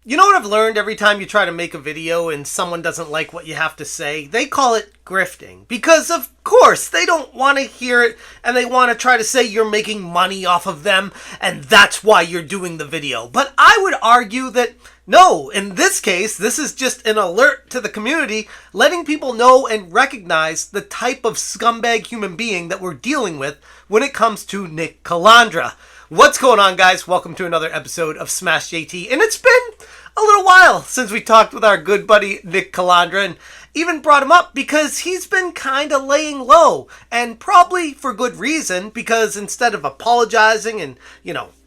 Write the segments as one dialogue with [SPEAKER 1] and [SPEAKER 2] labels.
[SPEAKER 1] You know what I've learned every time you try to make a video and someone doesn't like what you have to say? They call it grifting. Because of course, they don't want to hear it and they want to try to say you're making money off of them and that's why you're doing the video. But I would argue that no, in this case, this is just an alert to the community, letting people know and recognize the type of scumbag human being that we're dealing with when it comes to Nick Calandra. What's going on, guys? Welcome to another episode of Smash JT, and it's been a little while since we talked with our good buddy Nick Calandra, and even brought him up because he's been kind of laying low, and probably for good reason, because instead of apologizing and,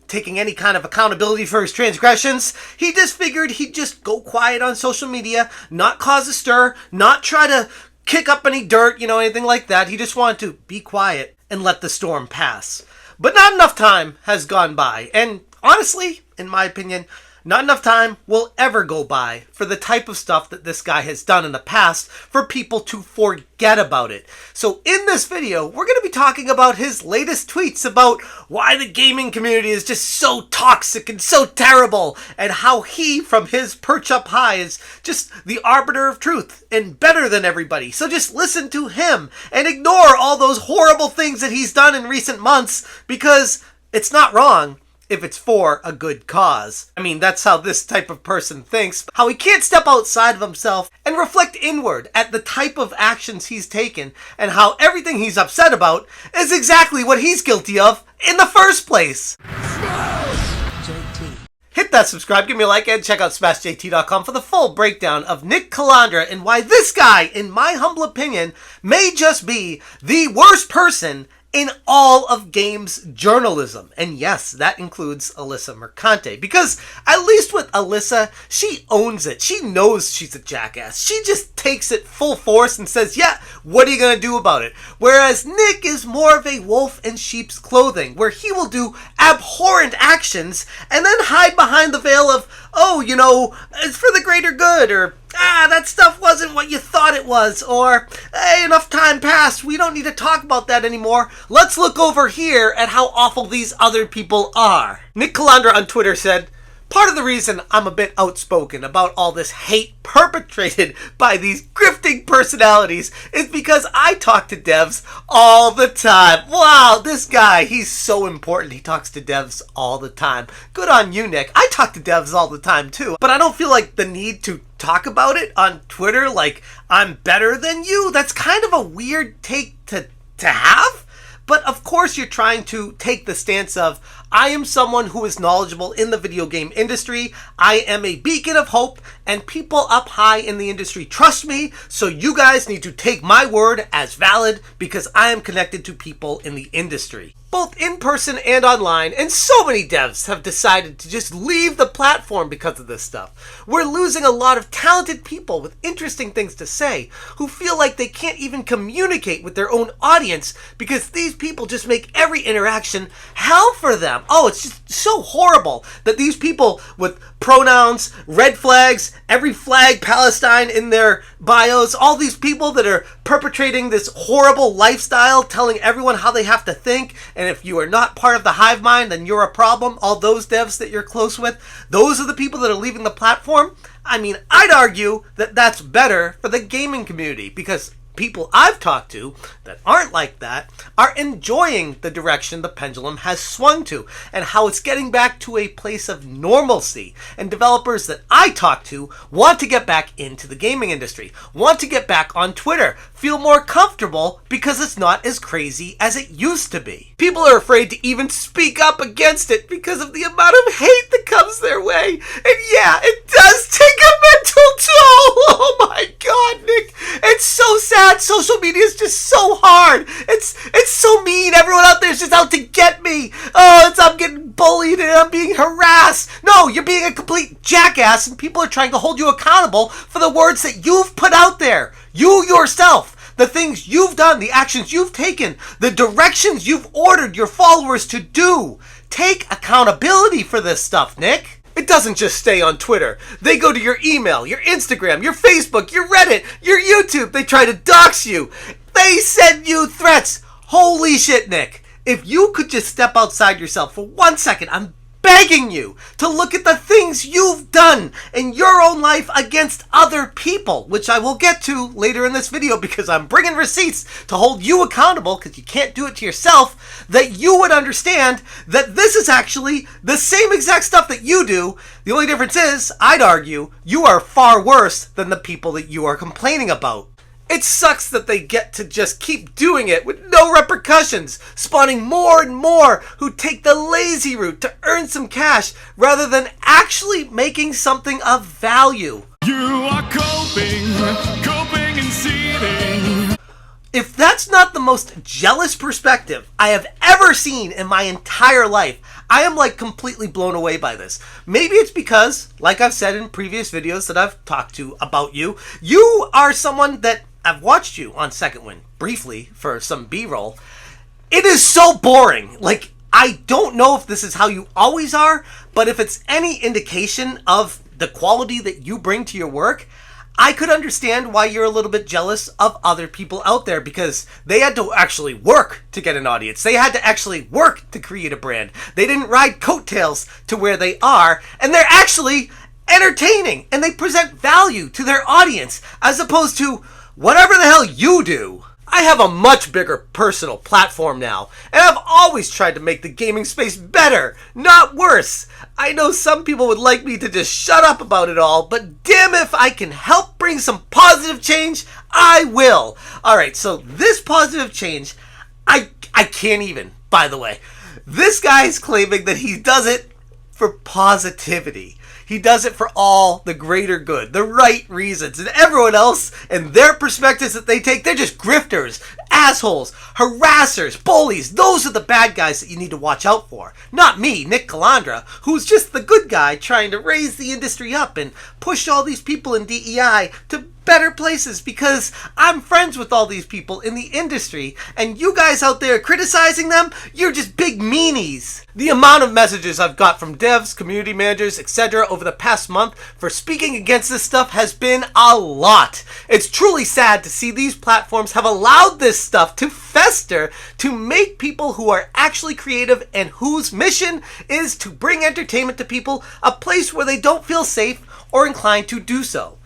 [SPEAKER 1] taking any kind of accountability for his transgressions, he just figured he'd just go quiet on social media, not cause a stir, not try to kick up any dirt, anything like that. He just wanted to be quiet and let the storm pass. But not enough time has gone by, and honestly, in my opinion, not enough time will ever go by for the type of stuff that this guy has done in the past for people to forget about it. So in this video, we're going to be talking about his latest tweets about why the gaming community is just so toxic and so terrible, and how he, from his perch up high, is just the arbiter of truth and better than everybody. So just listen to him and ignore all those horrible things that he's done in recent months, because it's not wrong if it's for a good cause. I mean, that's how this type of person thinks. How he can't step outside of himself and reflect inward at the type of actions he's taken, and how everything he's upset about is exactly what he's guilty of in the first place. Hit that subscribe, give me a like, and check out smashjt.com for the full breakdown of Nick Calandra and why this guy, in my humble opinion, may just be the worst person in all of games journalism. And yes, that includes Alyssa Mercante, because at least with Alyssa, she owns it. She knows she's a jackass. She just takes it full force and says, yeah, what are you going to do about it? Whereas Nick is more of a wolf in sheep's clothing, where he will do abhorrent actions and then hide behind the veil of, it's for the greater good, or that stuff wasn't what you thought it was, or hey, enough time passed, we don't need to talk about that anymore. Let's look over here at how awful these other people are. Nick Calandra on Twitter said, part of the reason I'm a bit outspoken about all this hate perpetrated by these grifting personalities is because I talk to devs all the time. Wow, this guy, he's so important. He talks to devs all the time. Good on you, Nick. I talk to devs all the time too, but I don't feel like the need to talk about it on Twitter like I'm better than you. That's kind of a weird take to have. But of course you're trying to take the stance of, I am someone who is knowledgeable in the video game industry. I am a beacon of hope, and people up high in the industry trust me, so you guys need to take my word as valid because I am connected to people in the industry, both in person and online, and so many devs have decided to just leave the platform because of this stuff. We're losing a lot of talented people with interesting things to say who feel like they can't even communicate with their own audience because these people just make every interaction hell for them. Oh, it's just so horrible that these people with pronouns, red flags, every flag Palestine in their bios, all these people that are perpetrating this horrible lifestyle, telling everyone how they have to think, and if you are not part of the hive mind, then you're a problem. All those devs that you're close with, those are the people that are leaving the platform. I mean, I'd argue that that's better for the gaming community, because people I've talked to that aren't like that are enjoying the direction the pendulum has swung to, and how it's getting back to a place of normalcy. And developers that I talk to want to get back into the gaming industry, want to get back on Twitter, feel more comfortable because it's not as crazy as it used to be. People are afraid to even speak up against it because of the amount of hate that comes their way. And yeah, it does take a mental toll. Oh my God, Nick. It's so sad. Social media is just so hard. It's so mean. Everyone out there is just out to get me. Oh, I'm getting bullied and I'm being harassed. No, you're being a complete jackass, and people are trying to hold you accountable for the words that you've put out there. You yourself, the things you've done, the actions you've taken, the directions you've ordered your followers to do. Take accountability for this stuff, Nick. It doesn't just stay on Twitter. They go to your email, your Instagram, your Facebook, your Reddit, your YouTube. They try to dox you. They send you threats. Holy shit, Nick. If you could just step outside yourself for 1 second, I'm begging you to look at the things you've done in your own life against other people, which I will get to later in this video because I'm bringing receipts to hold you accountable because you can't do it to yourself, that you would understand that this is actually the same exact stuff that you do. The only difference is, I'd argue, you are far worse than the people that you are complaining about. It sucks that they get to just keep doing it with no repercussions, spawning more and more who take the lazy route to earn some cash rather than actually making something of value.
[SPEAKER 2] You are coping and seething.
[SPEAKER 1] If that's not the most jealous perspective I have ever seen in my entire life, I am like completely blown away by this. Maybe it's because, like I've said in previous videos that I've talked to about you, you are someone that I've watched you on Second Wind briefly for some B-roll. It is so boring. Like, I don't know if this is how you always are, but if it's any indication of the quality that you bring to your work, I could understand why you're a little bit jealous of other people out there, because they had to actually work to get an audience. They had to actually work to create a brand. They didn't ride coattails to where they are, and they're actually entertaining, and they present value to their audience, as opposed to whatever the hell you do. I have a much bigger personal platform now, and I've always tried to make the gaming space better, not worse. I know some people would like me to just shut up about it all, but damn if I can help bring some positive change, I will. Alright, so this positive change, I can't even, by the way. This guy's claiming that he does it for positivity. He does it for all the greater good, the right reasons, and everyone else and their perspectives that they take, they're just grifters, assholes, harassers, bullies. Those are the bad guys that you need to watch out for. Not me, Nick Calandra, who's just the good guy trying to raise the industry up and push all these people in DEI to better places, because I'm friends with all these people in the industry, and you guys out there criticizing them, you're just big meanies. The amount of messages I've got from devs, community managers, etc. over the past month for speaking against this stuff has been a lot. It's truly sad to see these platforms have allowed this stuff to fester, to make people who are actually creative and whose mission is to bring entertainment to people a place where they don't feel safe or inclined to do so.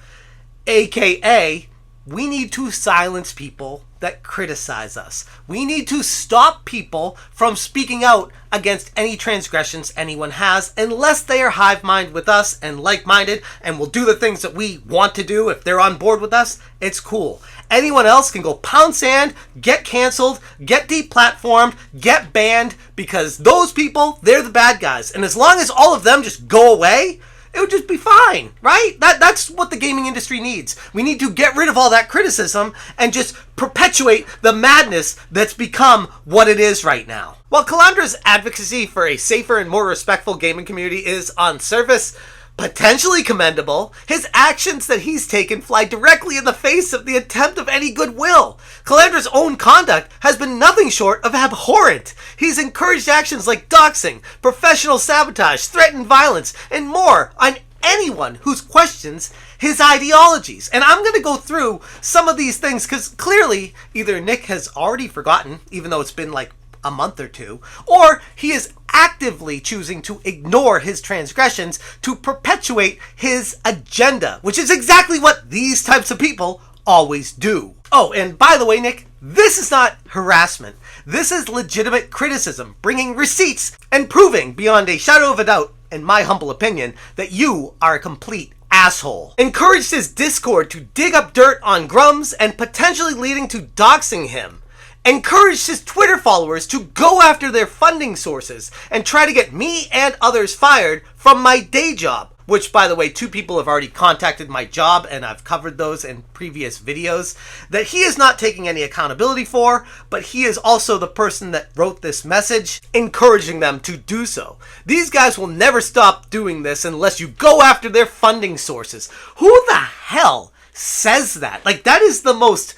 [SPEAKER 1] AKA, we need to silence people that criticize us. We need to stop people from speaking out against any transgressions anyone has, unless they are hive mind with us and like-minded and will do the things that we want to do. If they're on board with us, it's cool. Anyone else can go pound sand, get canceled, get deplatformed, get banned, because those people, they're the bad guys. And as long as all of them just go away, it would just be fine, right? That's what the gaming industry needs. We need to get rid of all that criticism and just perpetuate the madness that's become what it is right now. While Calandra's advocacy for a safer and more respectful gaming community is, on surface, potentially commendable, his actions that he's taken fly directly in the face of the attempt of any goodwill. Calandra's own conduct has been nothing short of abhorrent. He's encouraged actions like doxing, professional sabotage, threatened violence, and more on anyone who questions his ideologies. And I'm going to go through some of these things because clearly either Nick has already forgotten, even though it's been like a month or two, or he is actively choosing to ignore his transgressions to perpetuate his agenda, which is exactly what these types of people always do. Oh, and by the way, Nick, this is not harassment. This is legitimate criticism, bringing receipts and proving beyond a shadow of a doubt, in my humble opinion, that you are a complete asshole. Encouraged his Discord to dig up dirt on Grums and potentially leading to doxing him. Encouraged his Twitter followers to go after their funding sources and try to get me and others fired from my day job. Which, by the way, 2 people have already contacted my job, and I've covered those in previous videos, that he is not taking any accountability for, but he is also the person that wrote this message, encouraging them to do so. These guys will never stop doing this unless you go after their funding sources. Who the hell says that? Like, that is the most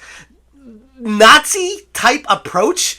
[SPEAKER 1] Nazi type approach,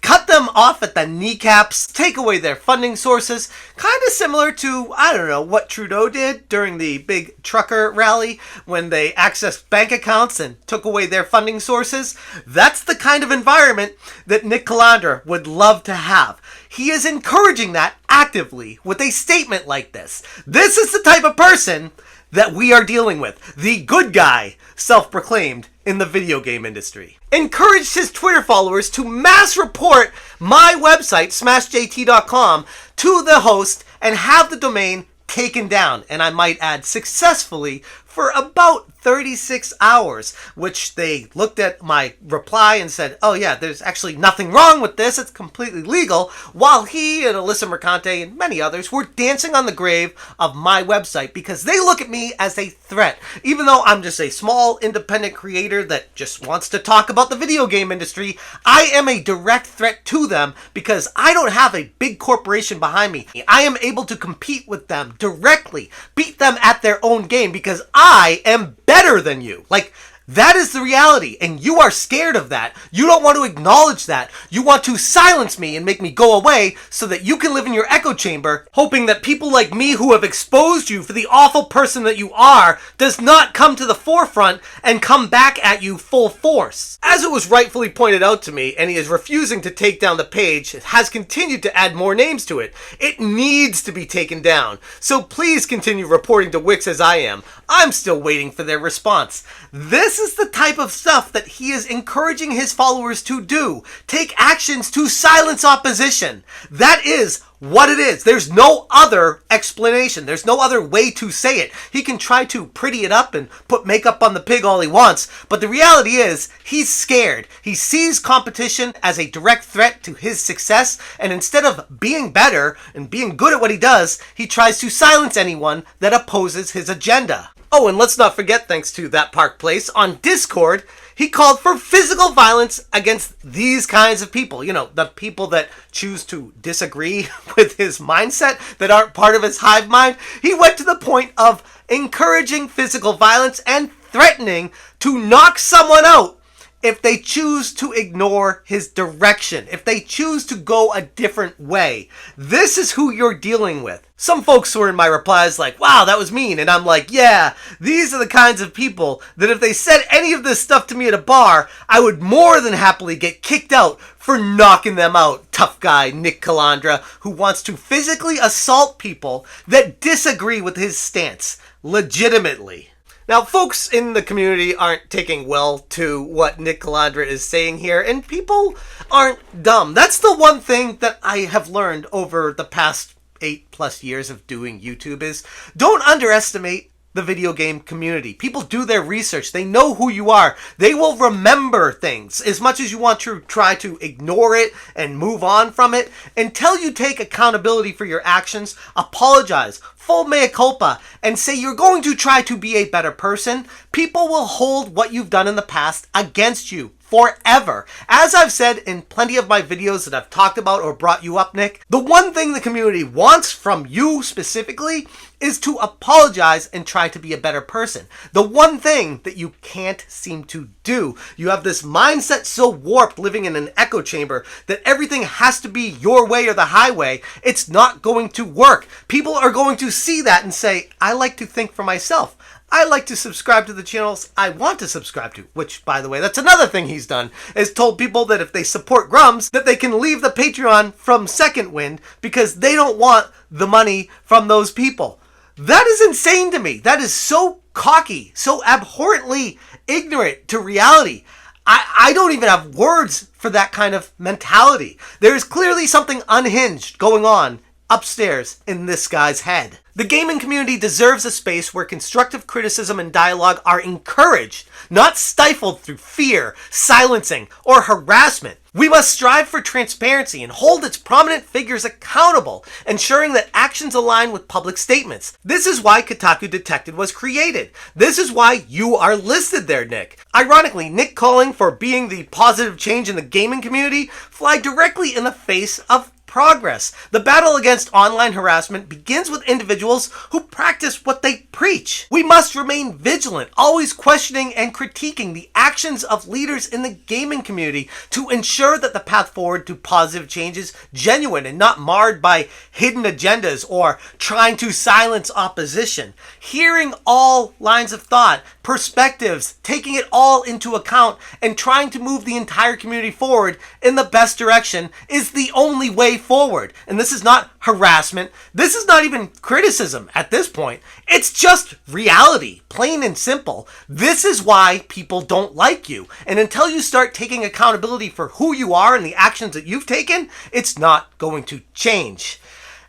[SPEAKER 1] cut them off at the kneecaps, take away their funding sources, kind of similar to, I don't know, what Trudeau did during the big trucker rally when they accessed bank accounts and took away their funding sources. That's the kind of environment that Nick Calandra would love to have. He is encouraging that actively with a statement like this. This is the type of person that we are dealing with. The good guy, self-proclaimed, in the video game industry. Encouraged his Twitter followers to mass report my website, smashjt.com, to the host and have the domain taken down. And I might add, successfully, for about 36 hours, which they looked at my reply and said, oh yeah, there's actually nothing wrong with this, it's completely legal, while he and Alyssa Mercante and many others were dancing on the grave of my website because they look at me as a threat. Even though I'm just a small independent creator that just wants to talk about the video game industry, I am a direct threat to them because I don't have a big corporation behind me. I am able to compete with them directly, beat them at their own game because I am better than you. Like, that is the reality, and you are scared of that. You don't want to acknowledge that. You want to silence me and make me go away so that you can live in your echo chamber, hoping that people like me who have exposed you for the awful person that you are does not come to the forefront and come back at you full force. As it was rightfully pointed out to me, and he is refusing to take down the page, has continued to add more names to it. It needs to be taken down. So please continue reporting to Wix as I am. I'm still waiting for their response. This is the type of stuff that he is encouraging his followers to do. Take actions to silence opposition. That is what it is. There's no other explanation. There's no other way to say it. He can try to pretty it up and put makeup on the pig all he wants, but the reality is he's scared. He sees competition as a direct threat to his success, and instead of being better and being good at what he does, he tries to silence anyone that opposes his agenda. Oh, and let's not forget, thanks to That Park Place, on Discord, he called for physical violence against these kinds of people. You know, the people that choose to disagree with his mindset, that aren't part of his hive mind. He went to the point of encouraging physical violence and threatening to knock someone out if they choose to ignore his direction, if they choose to go a different way. This is who you're dealing with. Some folks were in my replies like, wow, that was mean. And I'm like, yeah, these are the kinds of people that if they said any of this stuff to me at a bar, I would more than happily get kicked out for knocking them out. Tough guy Nick Calandra, who wants to physically assault people that disagree with his stance, legitimately. Now, folks in the community aren't taking well to what Nick Calandra is saying here, and people aren't dumb. That's the one thing that I have learned over the past 8+ years of doing YouTube is don't underestimate the video game community. People do their research. They know who you are. They will remember things as much as you want to try to ignore it and move on from it. Until you take accountability for your actions, apologize, full mea culpa, and say you're going to try to be a better person, people will hold what you've done in the past against you forever. As I've said in plenty of my videos that I've talked about or brought you up, Nick, the one thing the community wants from you specifically is to apologize and try to be a better person. The one thing that you can't seem to do. You have this mindset so warped living in an echo chamber that everything has to be your way or the highway. It's not going to work. People are going to see that and say, I like to think for myself. I like to subscribe to the channels I want to subscribe to, which, by the way, that's another thing he's done, is told people that if they support Grums, that they can leave the Patreon from Second Wind because they don't want the money from those people. That is insane to me. That is so cocky, so abhorrently ignorant to reality. I don't even have words for that kind of mentality. There is clearly something unhinged going on upstairs in this guy's head. The gaming community deserves a space where constructive criticism and dialogue are encouraged, not stifled through fear, silencing, or harassment. We must strive for transparency and hold its prominent figures accountable, ensuring that actions align with public statements. This is why Kotaku Detected was created. This is why you are listed there, Nick. Ironically, Nick calling for being the positive change in the gaming community fly directly in the face of progress. The battle against online harassment begins with individuals who practice what they preach. We must remain vigilant, always questioning and critiquing the actions of leaders in the gaming community to ensure that the path forward to positive change is genuine and not marred by hidden agendas or trying to silence opposition. Hearing all lines of thought, perspectives, taking it all into account, and trying to move the entire community forward in the best direction is the only way forward. And this is not harassment. This is not even criticism at this point. It's just reality, plain and simple. This is why people don't like you. And until you start taking accountability for who you are and the actions that you've taken, it's not going to change.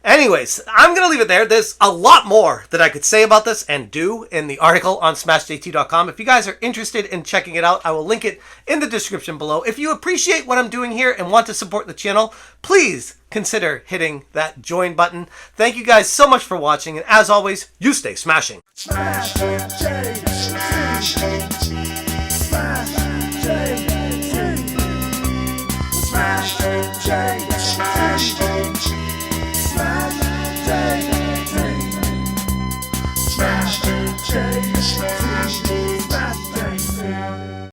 [SPEAKER 1] Anyways, I'm going to leave it there. There's a lot more that I could say about this and do in the article on smashjt.com. If you guys are interested in checking it out, I will link it in the description below. If you appreciate what I'm doing here and want to support the channel, please consider hitting that join button. Thank you guys so much for watching, and as always, you stay smashing.
[SPEAKER 3] Smash it.